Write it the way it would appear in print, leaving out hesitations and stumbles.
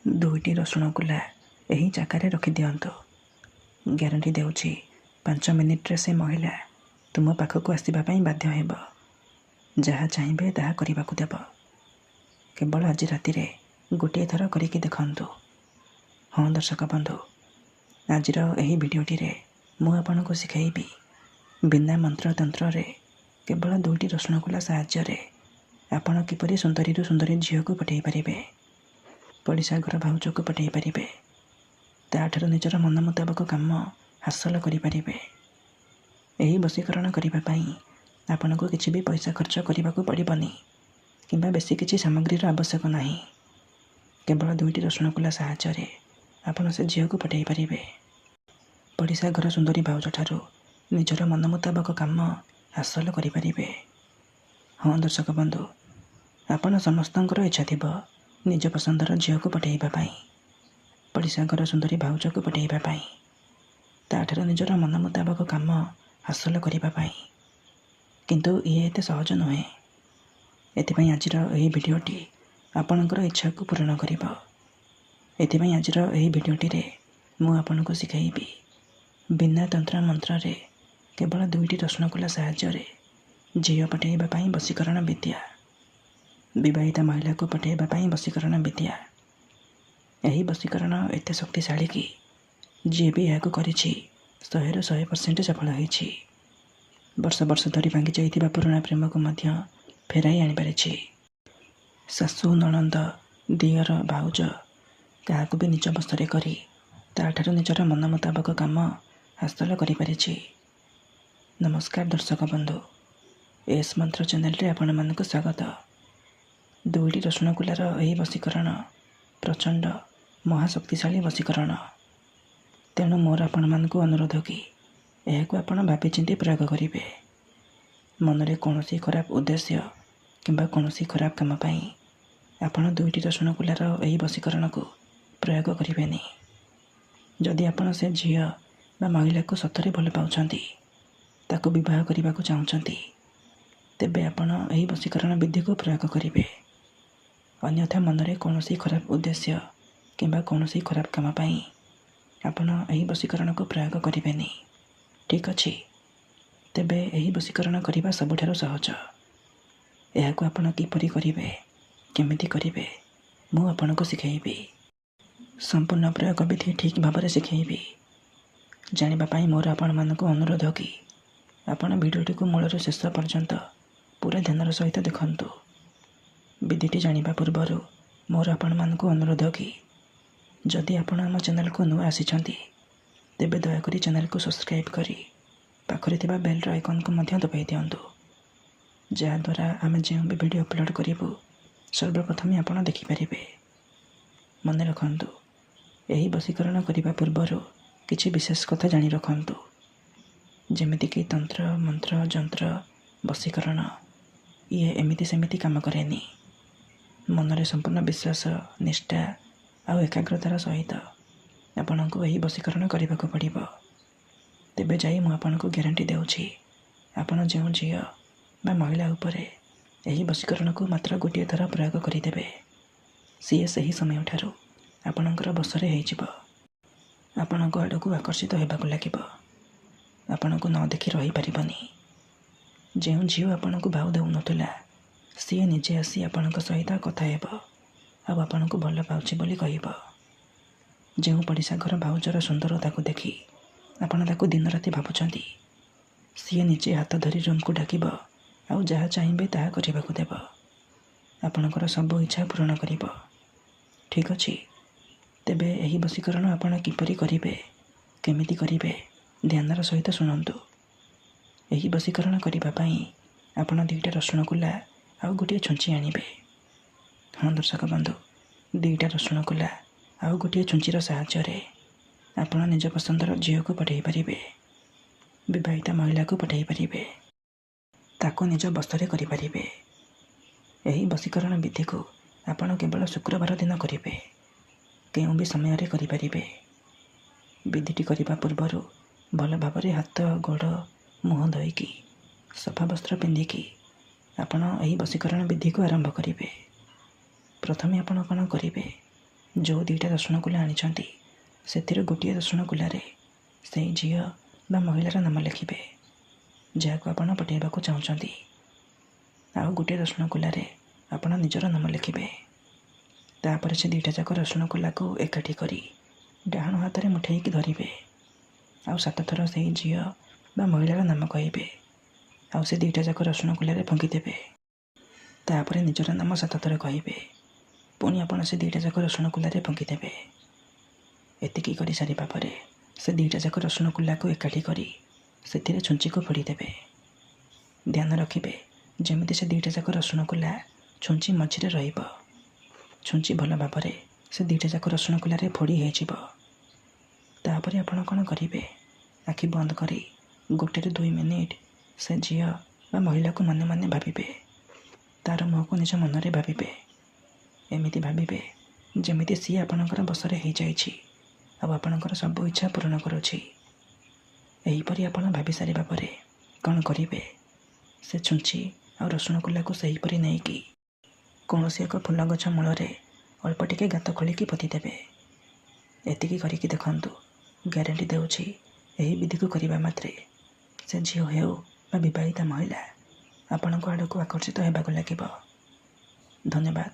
2ଟି ରସୁଣ କୁଲା ଏହି ଜାଗାରେ ରଖିଦିଅନ୍ତୁ। ଗ୍ୟାରେଣ୍ଟି ଦେଉଛି 5 ମିନିଟ୍ରେ ସେ ମହିଳା ତୁମ ପାଖକୁ ଆସିବା ପାଇଁ ବାଧ୍ୟ ହେବ। ଯାହା ଚାହିଁବେ ତାହା କରିବାକୁ ଦେବ। କେବଳ ଆଜି ରାତିରେ ଗୋଟିଏ ଥର କରିକି ଦେଖନ୍ତୁ। ହଁ ଦର୍ଶକ ବନ୍ଧୁ, ଆଜିର ଏହି ଭିଡ଼ିଓଟିରେ ମୁଁ ଆପଣଙ୍କୁ ଶିଖାଇବି ବିନା ମନ୍ତ୍ରତନ୍ତ୍ରରେ କେବଳ 2ଟି ରସୁଣ କୁଲା ସାହାଯ୍ୟରେ ଆପଣ କିପରି ସୁନ୍ଦରୀରୁ ସୁନ୍ଦରୀ ଝିଅକୁ ପଠାଇ ପାରିବେ, ପଡ଼ିଶା ଘର ଭାଉଜକୁ ପଠାଇ ପାରିବେ, ତା'ଠାରୁ ନିଜର ମନ ମୁତାବକ କାମ ହାସଲ କରିପାରିବେ। ଏହି ବଶୀକରଣ କରିବା ପାଇଁ ଆପଣଙ୍କୁ କିଛି ବି ପଇସା ଖର୍ଚ୍ଚ କରିବାକୁ ପଡ଼ିବନି କିମ୍ବା ବେଶୀ କିଛି ସାମଗ୍ରୀର ଆବଶ୍ୟକ ନାହିଁ। କେବଳ 2ଟି ରସୁଣ କୁଲା ସାହାଯ୍ୟରେ ଆପଣ ସେ ଝିଅକୁ ପଠାଇ ପାରିବେ। ପଡ଼ିଶା ଘର ସୁନ୍ଦରୀ ଭାଉଜଠାରୁ ନିଜର ମନ ମୁତାବକ କାମ ହାସଲ କରିପାରିବେ। ହଁ ଦର୍ଶକ ବନ୍ଧୁ, ଆପଣ ସମସ୍ତଙ୍କର ଇଚ୍ଛା ଥିବ ନିଜ ପସନ୍ଦର ଝିଅକୁ ପଠାଇବା ପାଇଁ, ପଡ଼ିଶା ଘର ସୁନ୍ଦରୀ ଭାଉଜକୁ ପଠାଇବା ପାଇଁ, ତା'ଠାରୁ ନିଜର ମନ ମୁତାବକ କାମ ହାସଲ କରିବା ପାଇଁ। କିନ୍ତୁ ଇଏ ଏତେ ସହଜ ନୁହେଁ। ଏଥିପାଇଁ ଆଜିର ଏହି ଭିଡ଼ିଓଟି ଆପଣଙ୍କର ଇଚ୍ଛାକୁ ପୂରଣ କରିବ। ଏଥିପାଇଁ ଆଜିର ଏହି ଭିଡ଼ିଓଟିରେ ମୁଁ ଆପଣଙ୍କୁ ଶିଖାଇବି ବିନା ତନ୍ତ୍ର ମନ୍ତ୍ରରେ କେବଳ 2ଟି ରସୁଣ କୁଲା ସାହାଯ୍ୟରେ ଝିଅ ପଠାଇବା ପାଇଁ ବଶୀକରଣ ବିଦ୍ୟା, ବିବାହିତା ମହିଳାକୁ ପଠାଇବା ପାଇଁ ବଶୀକରଣ ବିଦ୍ୟା। ଏହି ବଶୀକରଣ ଏତେ ଶକ୍ତିଶାଳୀ କି ଯିଏ ବି ଏହାକୁ କରିଛି 100ରୁ 100% ସଫଳ ହୋଇଛି। ବର୍ଷ ବର୍ଷ ଧରି ଭାଙ୍ଗି ଯାଇଥିବା ପୁରୁଣା ପ୍ରେମକୁ ମଧ୍ୟ ଫେରାଇ ଆଣିପାରିଛି। ଶାଶୁ, ନଣନ୍ଦ, ଦିଅର, ଭାଉଜ କାହାକୁ ବି ନିଜ ବଶରେ କରି ତା'ଠାରୁ ନିଜର ମନ ମୁତାବକ କାମ ହାସଲ କରିପାରିଛି। ନମସ୍କାର ଦର୍ଶକ ବନ୍ଧୁ, ଏସ୍ ମନ୍ତ୍ର ଚ୍ୟାନେଲରେ ଆପଣମାନଙ୍କୁ ସ୍ୱାଗତ। 2ଟି ରସୁଣ କୁଲାର ଏହି ବଶୀକରଣ ପ୍ରଚଣ୍ଡ ମହାଶକ୍ତିଶାଳୀ ବଶୀକରଣ। ତେଣୁ ମୋର ଆପଣମାନଙ୍କୁ ଅନୁରୋଧ କି ଏହାକୁ ଆପଣ ଭାବିଚିନ୍ତି ପ୍ରୟୋଗ କରିବେ। ମନରେ କୌଣସି ଖରାପ ଉଦ୍ଦେଶ୍ୟ କିମ୍ବା କୌଣସି ଖରାପ କାମ ପାଇଁ ଆପଣ 2ଟି ରସୁଣ କୁଲାର ଏହି ବଶୀକରଣକୁ ପ୍ରୟୋଗ କରିବେନି। ଯଦି ଆପଣ ସେ ଝିଅ ବା ମହିଳାକୁ ସତରେ ଭଲ ପାଉଛନ୍ତି, ତାକୁ ବିବାହ କରିବାକୁ ଚାହୁଁଛନ୍ତି, ତେବେ ଆପଣ ଏହି ବଶୀକରଣ ବିଧିକୁ ପ୍ରୟୋଗ କରିବେ। ଅନ୍ୟଥା ମନରେ କୌଣସି ଖରାପ ଉଦ୍ଦେଶ୍ୟ କିମ୍ବା କୌଣସି ଖରାପ କାମ ପାଇଁ ଆପଣ ଏହି ବଶୀକରଣକୁ ପ୍ରୟୋଗ କରିବେନି। ଠିକ୍ ଅଛି? ତେବେ ଏହି ବଶୀକରଣ କରିବା ସବୁଠାରୁ ସହଜ। ଏହାକୁ ଆପଣ କିପରି କରିବେ, କେମିତି କରିବେ, ମୁଁ ଆପଣଙ୍କୁ ଶିଖାଇବି। ସମ୍ପୂର୍ଣ୍ଣ ପ୍ରୟୋଗ ବିଧି ଠିକ୍ ଭାବରେ ଶିଖାଇବି। ଜାଣିବା ପାଇଁ ମୋର ଆପଣମାନଙ୍କୁ ଅନୁରୋଧ କି ଆପଣ ଭିଡ଼ିଓଟିକୁ ମୂଳରୁ ଶେଷ ପର୍ଯ୍ୟନ୍ତ ପୁରା ଧ୍ୟାନର ସହିତ ଦେଖନ୍ତୁ। ବିଧିଟି ଜାଣିବା ପୂର୍ବରୁ ମୋର ଆପଣମାନଙ୍କୁ ଅନୁରୋଧ କି ଯଦି ଆପଣ ଆମ ଚ୍ୟାନେଲକୁ ନୂଆ ଆସିଛନ୍ତି, ତେବେ ଦୟାକରି ଚ୍ୟାନେଲକୁ ସବସ୍କ୍ରାଇବ୍ କରି ପାଖରେ ଥିବା ବେଲ୍ର ଆଇକନ୍କୁ ମଧ୍ୟ ଦବାଇ ଦିଅନ୍ତୁ, ଯାହାଦ୍ୱାରା ଆମେ ଯେଉଁ ବି ଭିଡ଼ିଓ ଅପଲୋଡ଼ କରିବୁ ସର୍ବପ୍ରଥମେ ଆପଣ ଦେଖିପାରିବେ। ମନେ ରଖନ୍ତୁ, ଏହି ବଶୀକରଣ କରିବା ପୂର୍ବରୁ କିଛି ବିଶେଷ କଥା ଜାଣି ରଖନ୍ତୁ। ଯେମିତିକି ତନ୍ତ୍ର, ମନ୍ତ୍ର, ଯନ୍ତ୍ର, ବଶୀକରଣ ଇଏ ଏମିତି ସେମିତି କାମ କରେନି। ମନରେ ସମ୍ପୂର୍ଣ୍ଣ ବିଶ୍ୱାସ, ନିଷ୍ଠା ଆଉ ଏକାଗ୍ରତାର ସହିତ ଆପଣଙ୍କୁ ଏହି ବଶୀକରଣ କରିବାକୁ ପଡ଼ିବ। ତେବେ ଯାଇ ମୁଁ ଆପଣଙ୍କୁ ଗ୍ୟାରେଣ୍ଟି ଦେଉଛି, ଆପଣ ଯେଉଁ ଝିଅ ବା ମହିଳା ଉପରେ ଏହି ବଶୀକରଣକୁ ମାତ୍ର ଗୋଟିଏ ଥର ପ୍ରୟୋଗ କରିଦେବେ, ସିଏ ସେହି ସମୟଠାରୁ ଆପଣଙ୍କର ବଶରେ ହେଇଯିବ। ଆପଣଙ୍କ ଆଡ଼କୁ ଆକର୍ଷିତ ହେବାକୁ ଲାଗିବ। ଆପଣଙ୍କୁ ନ ଦେଖି ରହିପାରିବନି। ଯେଉଁ ଝିଅ ଆପଣଙ୍କୁ ଭାଉ ଦେଉନଥିଲା, ସିଏ ନିଜେ ଆସି ଆପଣଙ୍କ ସହିତ କଥା ହେବ ଆଉ ଆପଣଙ୍କୁ ଭଲ ପାଉଛି ବୋଲି କହିବ। ଯେଉଁ ପଡ଼ିଶା ଘର ଭାଉଜର ସୁନ୍ଦରତାକୁ ଦେଖି ଆପଣ ତାକୁ ଦିନରାତି ଭାବୁଛନ୍ତି, ସିଏ ନିଜେ ହାତ ଧରି ରୁମ୍କୁ ଡାକିବ ଆଉ ଯାହା ଚାହିଁବେ ତାହା କରିବାକୁ ଦେବ। ଆପଣଙ୍କର ସବୁ ଇଚ୍ଛା ପୂରଣ କରିବ। ଠିକ୍ ଅଛି? ତେବେ ଏହି ବଶୀକରଣ ଆପଣ କିପରି କରିବେ, କେମିତି କରିବେ, ଧ୍ୟାନର ସହିତ ଶୁଣନ୍ତୁ। ଏହି ବଶୀକରଣ କରିବା ପାଇଁ ଆପଣ 2ଟା ରସୁଣ କୁଲା ଆଉ ଗୋଟିଏ ଛୁଞ୍ଚି ଆଣିବେ। ହଁ ଦର୍ଶକ ବନ୍ଧୁ, 2ଟା ରସୁଣ କୁଲା ଆଉ ଗୋଟିଏ ଛୁଞ୍ଚିର ସାହାଯ୍ୟରେ ଆପଣ ନିଜ ପସନ୍ଦର ଝିଅକୁ ପଠାଇ ପାରିବେ, ବିବାହିତା ମହିଳାକୁ ପଠାଇ ପାରିବେ, ତାକୁ ନିଜ ବଶରେ କରିପାରିବେ। ଏହି ବଶୀକରଣ ବିଧିକୁ ଆପଣ କେବଳ ଶୁକ୍ରବାର ଦିନ କରିବେ। କେଉଁ ବି ସମୟରେ କରିପାରିବେ। ବିଧିଟି କରିବା ପୂର୍ବରୁ ଭଲ ଭାବରେ ହାତ, ଗୋଡ଼, ମୁହଁ ଧୋଇକି ସଫା ବସ୍ତ୍ର ପିନ୍ଧିକି ଆପଣ ଏହି ବଶୀକରଣ ବିଧିକୁ ଆରମ୍ଭ କରିବେ। ପ୍ରଥମେ ଆପଣ କ'ଣ କରିବେ, ଯେଉଁ ଦୁଇଟା ରସୁଣକୁଲା ଆଣିଛନ୍ତି ସେଥିରୁ ଗୋଟିଏ ରସୁଣକୁଲାରେ ସେଇ ଝିଅ ବା ମହିଳାର ନାମ ଲେଖିବେ ଯାହାକୁ ଆପଣ ପଠାଇବାକୁ ଚାହୁଁଛନ୍ତି। ଆଉ ଗୋଟିଏ ରସୁଣକୁଲାରେ ଆପଣ ନିଜର ନାମ ଲେଖିବେ। ତାପରେ ସେ ଦୁଇଟା ଯାକ ରସୁଣକୁଲାକୁ ଏକାଠି କରି ଡାହାଣ ହାତରେ ମୁଠେଇକି ଧରିବେ। ଆଉ 7 ଥର ସେଇ ଝିଅ ବା ମହିଳାର ନାମ କହିବେ। ଆଉ ସେ ଦୁଇଟା ଯାକ ରସୁଣକୁଲାରେ ଫୁଙ୍କିଦେବେ। ତାପରେ ନିଜର ନାମ 7 ଥର କହିବେ। ପୁଣି ଆପଣ ସେ ଦୁଇଟା ଯାକ ରସୁଣକୁଲାରେ ଫୁଙ୍କିଦେବେ। ଏତିକି କରିସାରିବା ପରେ ସେ ଦୁଇଟା ଯାକ ରସୁଣକୁଲାକୁ ଏକାଠି କରି ସେଥିରେ ଛୁଞ୍ଚିକୁ ଫୋଡ଼ିଦେବେ। ଧ୍ୟାନ ରଖିବେ ଯେମିତି ସେ ଦୁଇଟା ଯାକ ରସୁଣକୁଲା ଛୁଞ୍ଚି ମଝିରେ ରହିବ। ଛୁଞ୍ଚି ଭଲ ଭାବରେ ସେ ଦୁଇଟା ଯାକ ରସୁଣକୁଲାରେ ଫୋଡ଼ି ହେଇଯିବ। ତାପରେ ଆପଣ କ'ଣ କରିବେ, ଆଖି ବନ୍ଦ କରି 1 ରୁ 2 ମିନିଟ୍ ସେ ଝିଅ ବା ମହିଳାକୁ ମନେ ମନେ ଭାବିବେ। ତା'ର ମୁହଁକୁ ନିଜ ମନରେ ଭାବିବେ। ଏମିତି ଭାବିବେ ଯେମିତି ସିଏ ଆପଣଙ୍କର ବଶରେ ହେଇଯାଇଛି ଆଉ ଆପଣଙ୍କର ସବୁ ଇଚ୍ଛା ପୂରଣ କରୁଛି। ଏହିପରି ଆପଣ ଭାବି ସାରିବା ପରେ କ'ଣ କରିବେ, ସେ ଛୁଞ୍ଚି ଆଉ ରସୁଣକୁଲାକୁ ସେହିପରି ନେଇକି କୌଣସି ଏକ ଫୁଲ ଗଛ ମୂଳରେ ଅଳ୍ପ ଟିକେ ଗାତ ଖୋଳିକି ପୋତିଦେବେ। ଏତିକି କରିକି ଦେଖନ୍ତୁ, ଗ୍ୟାରେଣ୍ଟି ଦେଉଛି ଏହି ବିଧିକୁ କରିବା ମାତ୍ରେ ସେ ଝିଅ ହେଉ ବା ବିବାହିତା ମହିଳା ଆପଣଙ୍କ ଆଡ଼କୁ ଆକର୍ଷିତ ହେବାକୁ ଲାଗିବ। ଧନ୍ୟବାଦ।